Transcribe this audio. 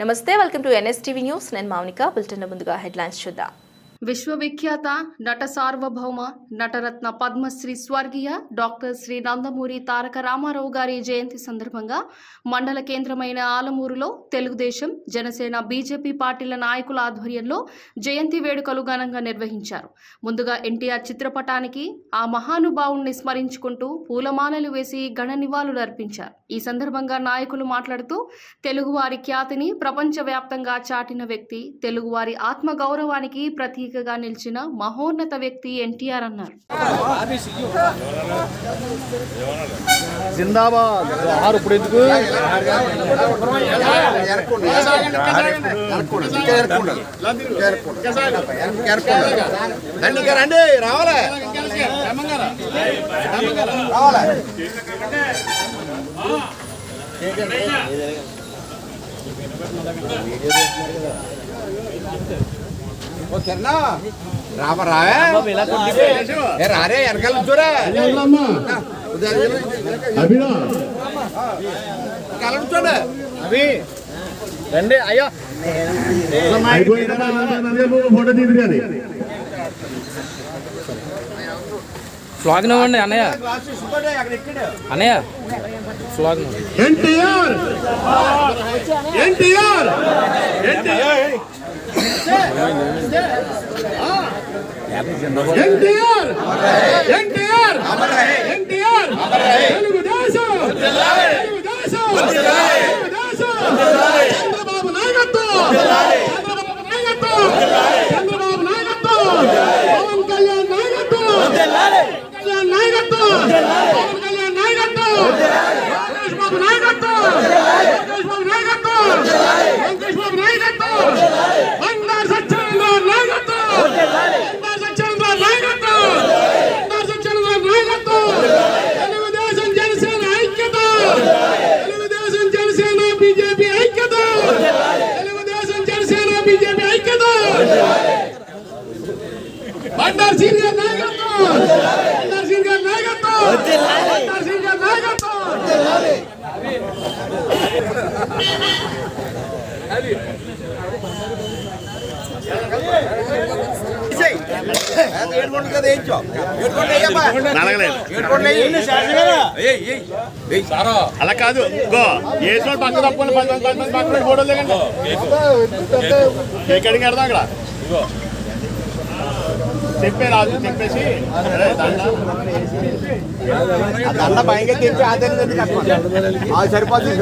నమస్తే, welcome to NSTV news. నేను Mounika. Bulletin ముందుగా హెడ్లైన్స్ చూద్దాం. విశ్వవిఖ్యాత నట సార్వభౌమ నటరత్న పద్మశ్రీ స్వర్గీయ డాక్టర్ శ్రీ నందమూరి తారక రామారావు గారి జయంతి సందర్భంగా మండల కేంద్రమైన ఆలమూరులో తెలుగుదేశం, జనసేన, బీజేపీ పార్టీల నాయకుల ఆధ్వర్యంలో జయంతి వేడుకలు ఘనంగా నిర్వహించారు. ముందుగా ఎన్టీఆర్ చిత్రపటానికి ఆ మహానుభావుణ్ణి స్మరించుకుంటూ పూలమాలలు వేసి ఘన నివాళులు అర్పించారు. ఈ సందర్భంగా నాయకులు మాట్లాడుతూ తెలుగువారి ఖ్యాతిని ప్రపంచవ్యాప్తంగా చాటిన వ్యక్తి, తెలుగువారి ఆత్మగౌరవానికి ప్రతీక గా నిలిచిన మహోన్నత వ్యక్తి ఎన్టీఆర్ అన్నారు. జిందాబాద్. జోహార్. ఇప్పుడు ఎందుకు రండి, రావాలి. రారే వెనకాల చూరా రండి. అయ్యో ఫోటో తీదు కానీ స్లోగన్ ఇవ్వండి అన్నయ్య. అన్నయ్య స్లోగన్. ఎన్టీఆర్ ఎన్టీఆర్ ఎన్టీఆర్ ఎన్టీఆర్ ఎన్టీఆర్ ఎన్టీఆర్ తెలుగుదేశం తెలుగుదేశం తెలుగుదేశం చంద్రబాబు నాయకత్వం చంద్రబాబు నాయకత్వం చంద్రబాబు నాయకత్వం పవన్ కళ్యాణ్ నాయకత్వం కళ్యాణ్ నాయకత్వం పవన్ కళ్యాణ్ నాయకత్వం లోకేష్ బాబు నాయకత్వం లోకేష్ బాబు నాయకత్వం లోకేష్ బాబు నాయకత్వం బండారు సత్యేంద్ర నాయకత్వం బండారు సత్యేంద్ర నాయకత్వం బండారు సత్యేంద్ర నాయకత్వం తెలుగుదేశం జనసేన ఐక్యత తెలుగుదేశం జనసేన బీజేపీ ఐక్యత తెలుగుదేశం జనసేన బీజేపీ ఐక్యత బండారు సీనియర్ నాయకత్వం బండారు సీనియర్ నాయకత్వం బండారు సీనియర్ నాయకత్వం అలా కాదు. వేసిన పక్క తప్పని 10 మంది పక్కన ఫోటోలు దిగండి. ఎక్కడికి వెళ్దాం అక్కడ తెప్పే రాదు. తెప్పేసి దండ పైగా తెప్పి ఆధారం సరిపోతుంది.